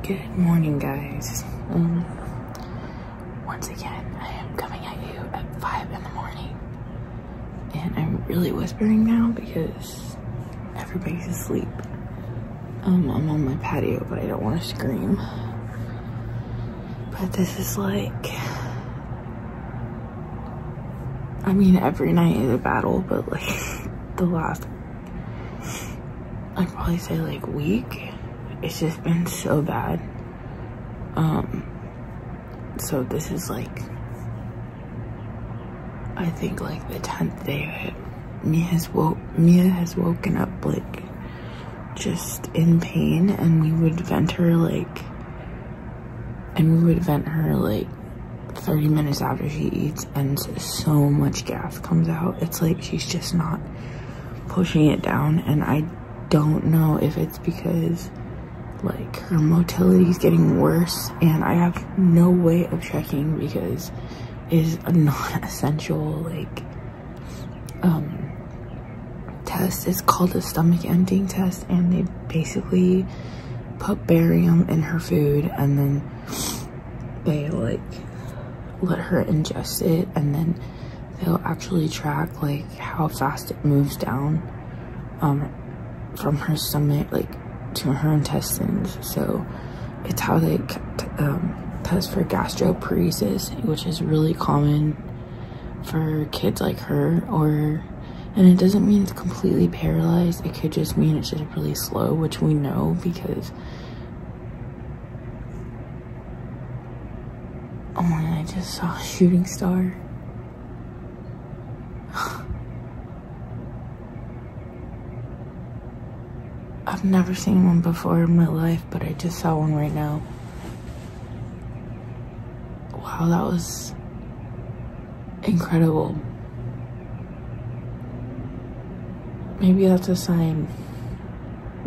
Good morning, guys. Once again, I am coming at you at 5 in the morning. And I'm really whispering now because everybody's asleep. I'm on my patio, but I don't want to scream. But this is like, I mean, every night is a battle, but like the last, I'd probably say like week, it's just been so bad. So this is like, I think like the 10th day of it. Mia has woken up like just in pain, and we would vent her like 30 minutes after she eats, and so much gas comes out. It's like she's just not pushing it down, and I don't know if it's because like her motility is getting worse, and I have no way of checking because it is a non-essential like test. It's called a stomach emptying test, and they basically put barium in her food, and then they like let her ingest it, and then they'll actually track like how fast it moves down from her stomach like to her intestines. So it's how they test for gastroparesis, which is really common for kids like her. And it doesn't mean it's completely paralyzed, it could just mean it's just really slow, which we know because oh my god, I just saw a shooting star. I've never seen one before in my life, but I just saw one right now. Wow, that was incredible. Maybe that's a sign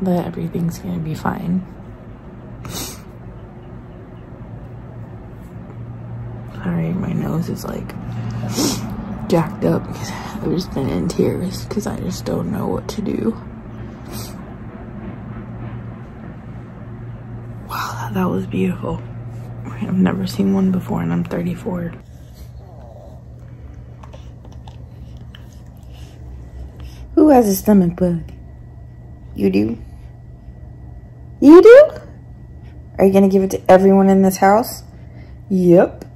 that everything's gonna be fine. Sorry, my nose is like jacked up because I've just been in tears because I just don't know what to do. Wow, that was beautiful. I've never seen one before, and I'm 34. Who has a stomach bug? You do? You do? Are you gonna give it to everyone in this house? Yep.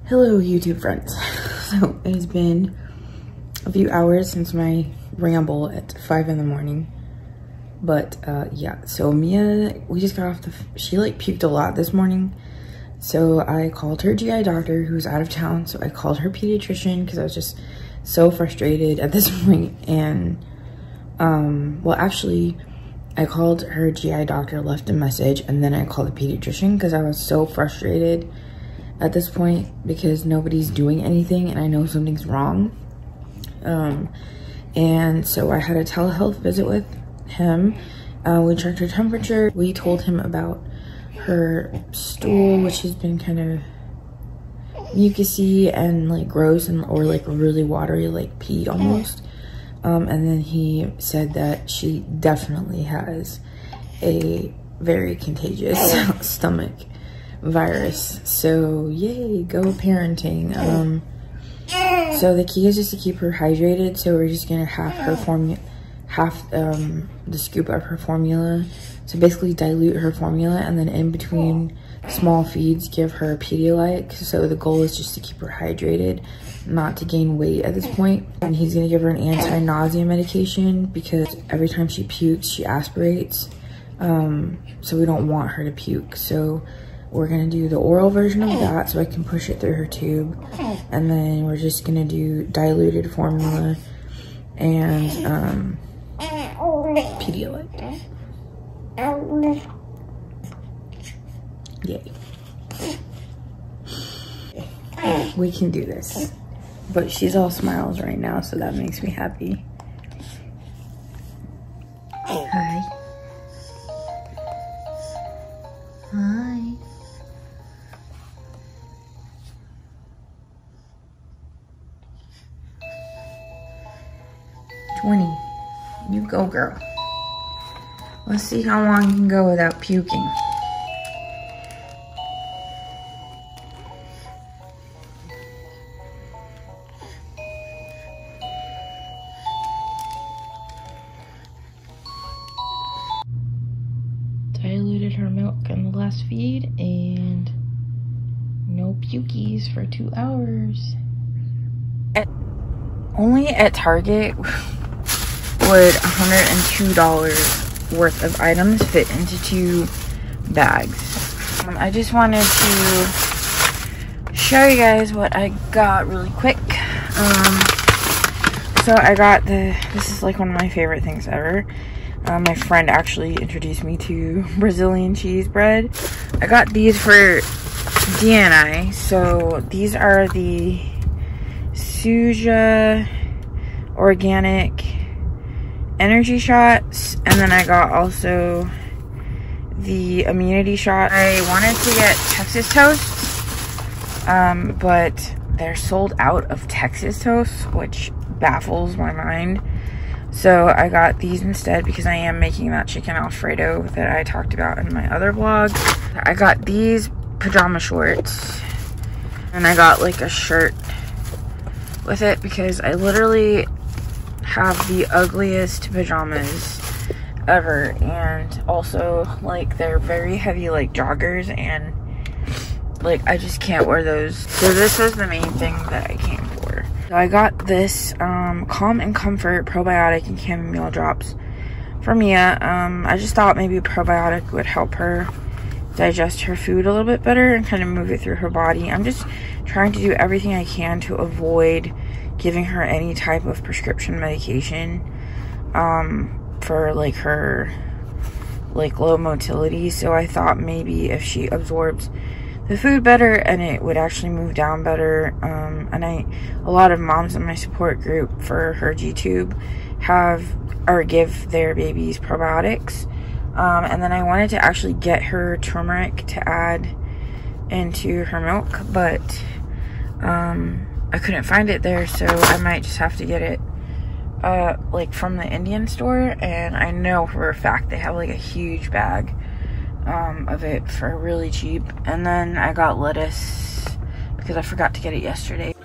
Hello, YouTube friends. So it's been a few hours since my ramble at 5 in the morning. But yeah, so Mia, we just got off she like puked a lot this morning. So I called her GI doctor who's out of town. So I called her pediatrician because I was just so frustrated at this point. And well, actually I called her GI doctor, left a message, and then I called the pediatrician because I was so frustrated at this point because nobody's doing anything and I know something's wrong. And so I had a telehealth visit with him. We checked her temperature. We told him about her stool, which has been kind of mucusy and like gross and or like really watery, like pee almost. And then he said that she definitely has a very contagious stomach virus. So yay, go parenting. So the key is just to keep her hydrated. So we're just gonna have her the scoop of her formula. So basically dilute her formula, and then in between small feeds give her Pedialyte. So the goal is just to keep her hydrated, not to gain weight at this point. And he's gonna give her an anti-nausea medication because every time she pukes, she aspirates. So we don't want her to puke. So we're gonna do the oral version of that so I can push it through her tube. And then we're just gonna do diluted formula and Pedialyte. Yay. We can do this. But she's all smiles right now, so that makes me happy. Hi. Hi. You go, girl. Let's see how long you can go without puking. Diluted her milk in the last feed and no pukies for 2 hours. Only at Target would $102 worth of items fit into 2 bags. I just wanted to show you guys what I got really quick. So I got this is like one of my favorite things ever. My friend actually introduced me to Brazilian cheese bread. I got these for DNI. So these are the Suja organic energy shots, and then I got also the immunity shot. I wanted to get Texas toast, but they're sold out of Texas toast, which baffles my mind. So I got these instead because I am making that chicken Alfredo that I talked about in my other vlog. I got these pajama shorts, and I got like a shirt with it because I literally have the ugliest pajamas ever, and also like they're very heavy like joggers, and like I just can't wear those. So this was the main thing that I came for. So I got this Calm and Comfort probiotic and chamomile drops for Mia. I just thought maybe a probiotic would help her digest her food a little bit better and kind of move it through her body. I'm just trying to do everything I can to avoid giving her any type of prescription medication for like her like low motility. So I thought maybe if she absorbs the food better and it would actually move down better. And a lot of moms in my support group for her G-tube give their babies probiotics. And then I wanted to actually get her turmeric to add into her milk, but I couldn't find it there, so I might just have to get it like from the Indian store. And I know for a fact they have like a huge bag of it for really cheap. And then I got lettuce because I forgot to get it yesterday.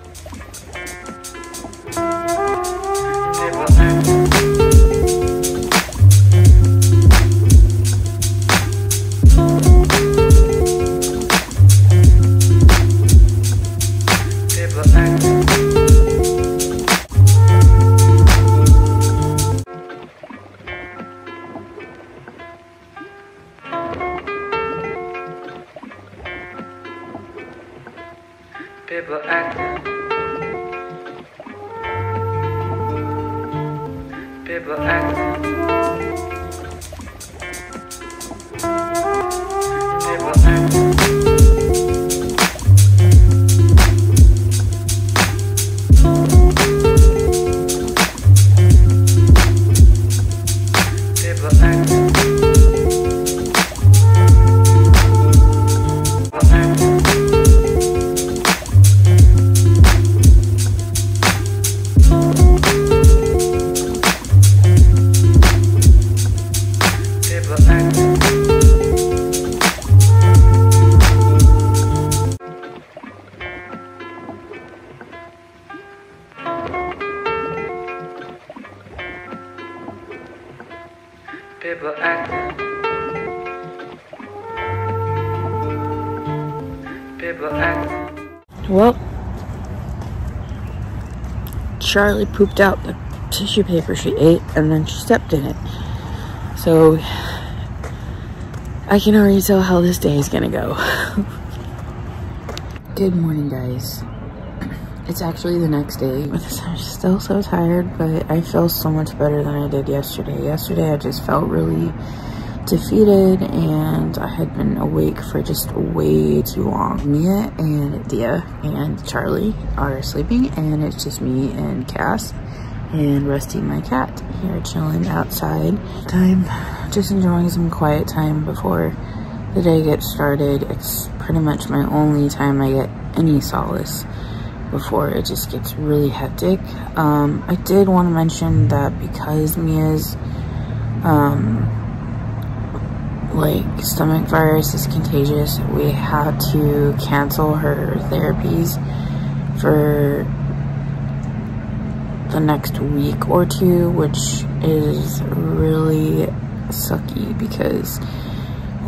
People acting. People acting. People acting. People acting. People acting. People acting. Well, Charlie pooped out the tissue paper she ate and then she stepped in it. So I can already tell how this day is gonna go. Good morning, guys. It's actually the next day. I'm still so tired, but I feel so much better than I did yesterday. Yesterday I just felt really defeated and I had been awake for just way too long. Mia and Dia and Charlie are sleeping, and it's just me and Cass and Rusty, my cat, here chilling outside. Just enjoying some quiet time before the day gets started. It's pretty much my only time I get any solace before it just gets really hectic. I did want to mention that because Mia's like stomach virus is contagious, we had to cancel her therapies for the next week or two, which is really sucky because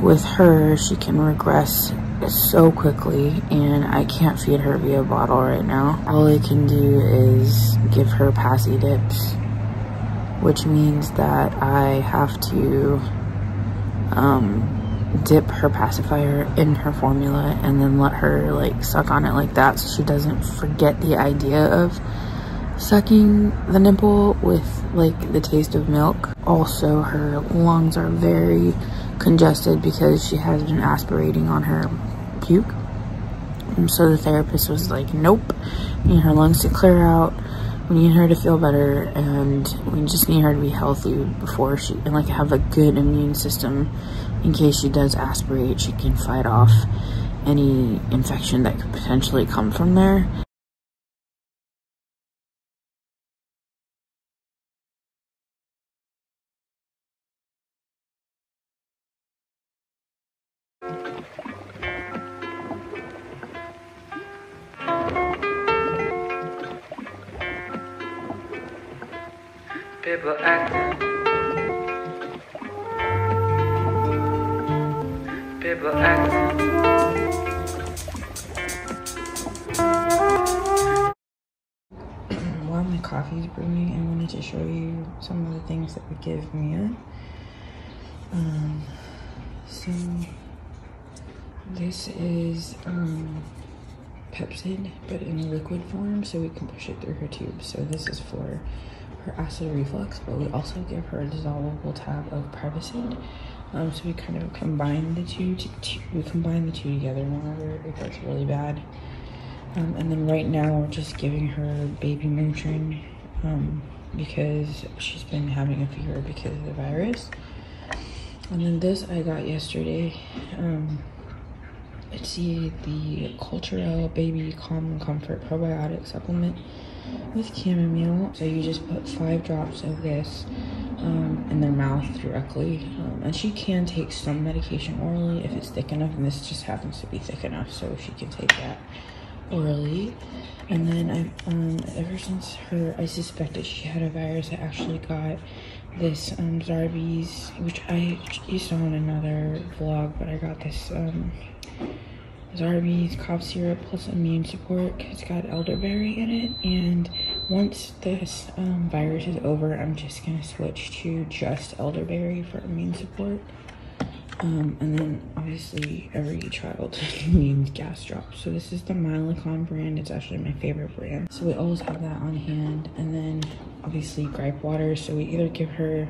with her, she can regress so quickly, and I can't feed her via bottle right now. All I can do is give her passy dips, which means that I have to dip her pacifier in her formula and then let her like suck on it like that, so she doesn't forget the idea of sucking the nipple with like the taste of milk. Also, her lungs are very congested because she has been aspirating on her puke, and so the therapist was like, nope, we need her lungs to clear out, we need her to feel better, and we just need her to be healthy before she, and like have a good immune system in case she does aspirate. She can fight off any infection that could potentially come from there. People acting. People acting. While my coffee is brewing, I wanted to show you some of the things that would give Mia. So this is Pepsid, but in a liquid form, so we can push it through her tube. So this is for her acid reflux, but we also give her a dissolvable tab of Prevacid. So we kind of combine the two together whenever it gets really bad. And then right now we're just giving her baby Motrin because she's been having a fever because of the virus. And then this I got yesterday. It's the Culturelle Baby Calm and Comfort Probiotic Supplement with chamomile. So you just put 5 drops of this in their mouth directly. And she can take some medication orally if it's thick enough, and this just happens to be thick enough, so she can take that orally. And then I ever since I suspected she had a virus, I actually got this Zarbee's, which I used on another vlog, but I got this Zarbee's cough syrup plus immune support. It's got elderberry in it, and once this virus is over, I'm just gonna switch to just elderberry for immune support. And then obviously every child needs gas drops. So this is the Mylicon brand. It's actually my favorite brand. So we always have that on hand. And then obviously gripe water. So we either give her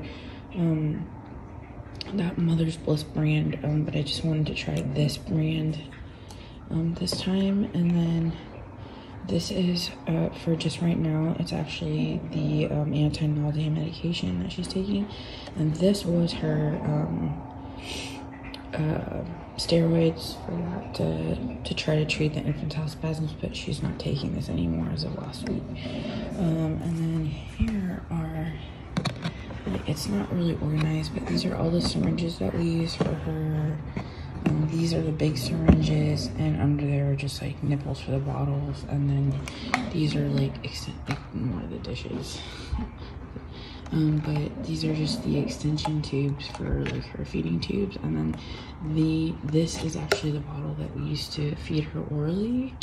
that Mother's Bliss brand, but I just wanted to try this brand this time. And then this is for just right now. It's actually the anti-nausea medication that she's taking. And this was her steroids for that to try to treat the infantile spasms, but she's not taking this anymore as of last week. And then here are, it's not really organized, but these are all the syringes that we use for her. These are the big syringes, and under there are just like nipples for the bottles, and then these are like more of the dishes. But these are just the extension tubes for like her feeding tubes, and then this is actually the bottle that we used to feed her orally,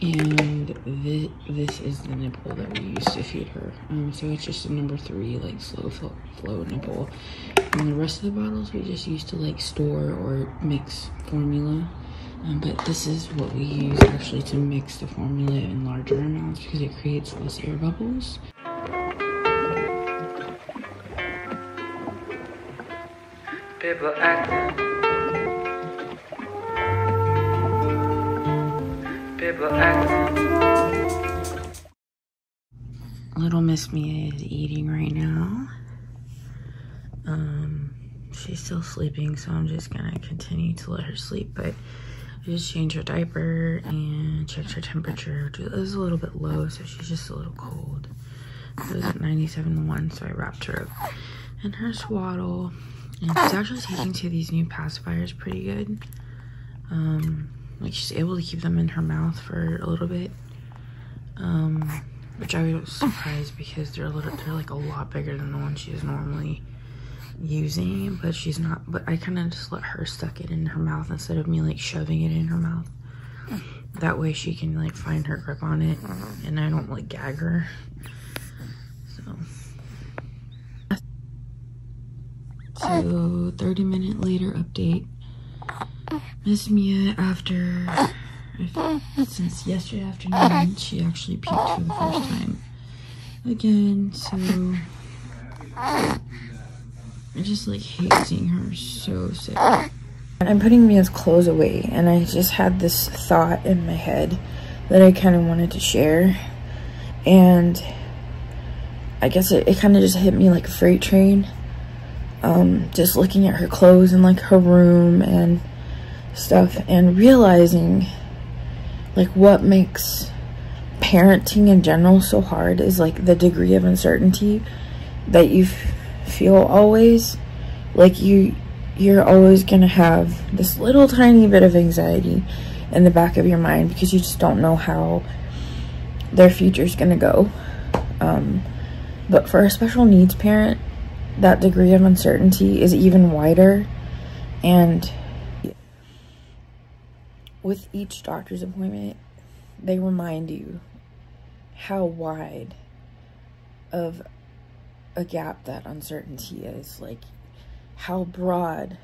and this is the nipple that we used to feed her. So it's just a number 3 like slow flow nipple, and the rest of the bottles we just used to like store or mix formula. But this is what we use actually to mix the formula in larger amounts because it creates less air bubbles. People acting. People acting. Little Miss Mia is eating right now. She's still sleeping, so I'm just gonna continue to let her sleep. But I just changed her diaper and checked her temperature, which is a little bit low, so she's just a little cold. It was at 97.1, so I wrapped her up in her swaddle. And she's actually taking to these new pacifiers pretty good. Like she's able to keep them in her mouth for a little bit. Which I was surprised because they're like a lot bigger than the one she is normally using, but she's not. But I kind of just let her stuck it in her mouth instead of me like shoving it in her mouth. That way she can like find her grip on it and I don't like gag her. So 30-minute later update. Miss Mia, since yesterday afternoon, she actually puked for the first time again, so I just like hate seeing her so sick. I'm putting Mia's clothes away, and I just had this thought in my head that I kind of wanted to share, and I guess it kind of just hit me like a freight train. Just looking at her clothes and like her room and stuff, and realizing like what makes parenting in general so hard is like the degree of uncertainty that you feel always. Like you're always gonna have this little tiny bit of anxiety in the back of your mind because you just don't know how their future's gonna go. But for a special needs parent, that degree of uncertainty is even wider. And with each doctor's appointment, they remind you how wide of a gap that uncertainty is. Like how broad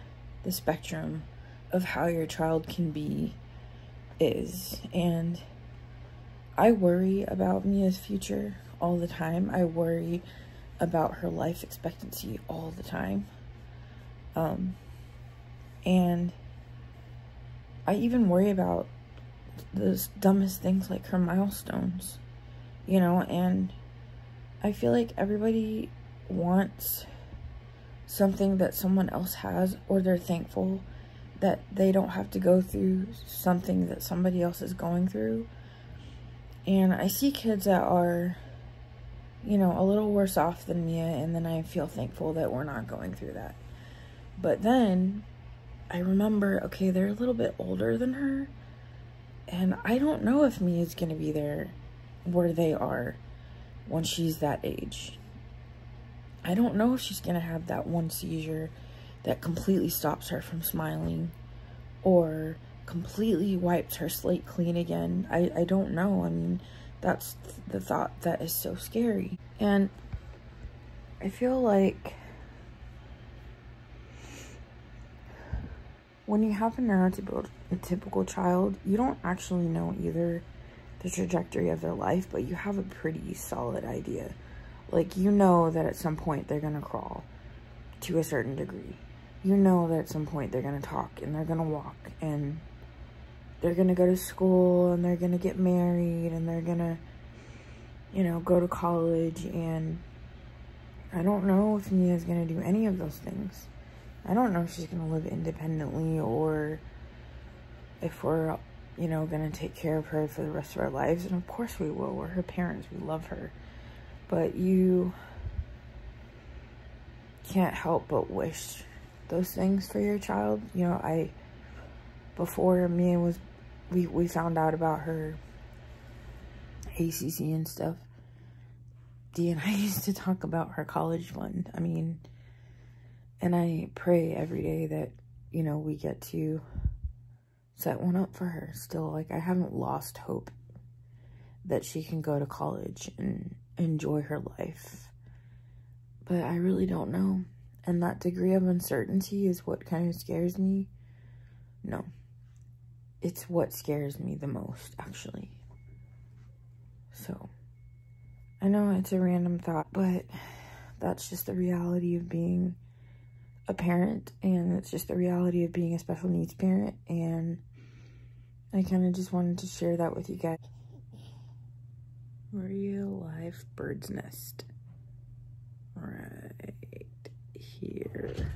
the spectrum of how your child can be is. And I worry about Mia's future all the time. I worry about her life expectancy all the time. And I even worry about the dumbest things like her milestones, you know, and I feel like everybody wants something that someone else has, or they're thankful that they don't have to go through something that somebody else is going through. And I see kids that are, you know, a little worse off than Mia, and then I feel thankful that we're not going through that. But then I remember, okay, they're a little bit older than her, and I don't know if Mia's gonna be there where they are when she's that age. I don't know if she's gonna have that one seizure that completely stops her from smiling or completely wipes her slate clean again. I don't know. I mean, that's the thought that is so scary. And I feel like when you have a neurotypical child, you don't actually know either the trajectory of their life, but you have a pretty solid idea. Like, you know that at some point they're gonna crawl to a certain degree. You know that at some point they're gonna talk and they're gonna walk and they're gonna go to school and they're gonna get married and they're gonna, you know, go to college. And I don't know if Mia's gonna do any of those things. I don't know if she's gonna live independently or if we're, you know, gonna take care of her for the rest of our lives. And of course we will. We're her parents. We love her. But you can't help but wish those things for your child. You know, before Mia was, we found out about her ACC and stuff, Dee and I used to talk about her college fund. I mean, and I pray every day that, you know, we get to set one up for her still. Like, I haven't lost hope that she can go to college and enjoy her life. But I really don't know. And that degree of uncertainty is what kind of scares me. No. It's what scares me the most, actually. So, I know it's a random thought, but that's just the reality of being a parent, and it's just the reality of being a special needs parent, and I kind of just wanted to share that with you guys. Real life bird's nest. Right here.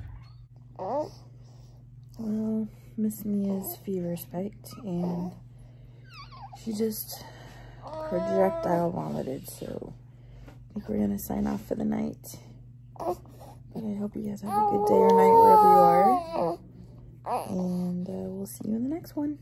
Well, Miss Mia's fever spiked, and she just projectile vomited, so I think we're gonna sign off for the night. But I hope you guys have a good day or night wherever you are. And we'll see you in the next one.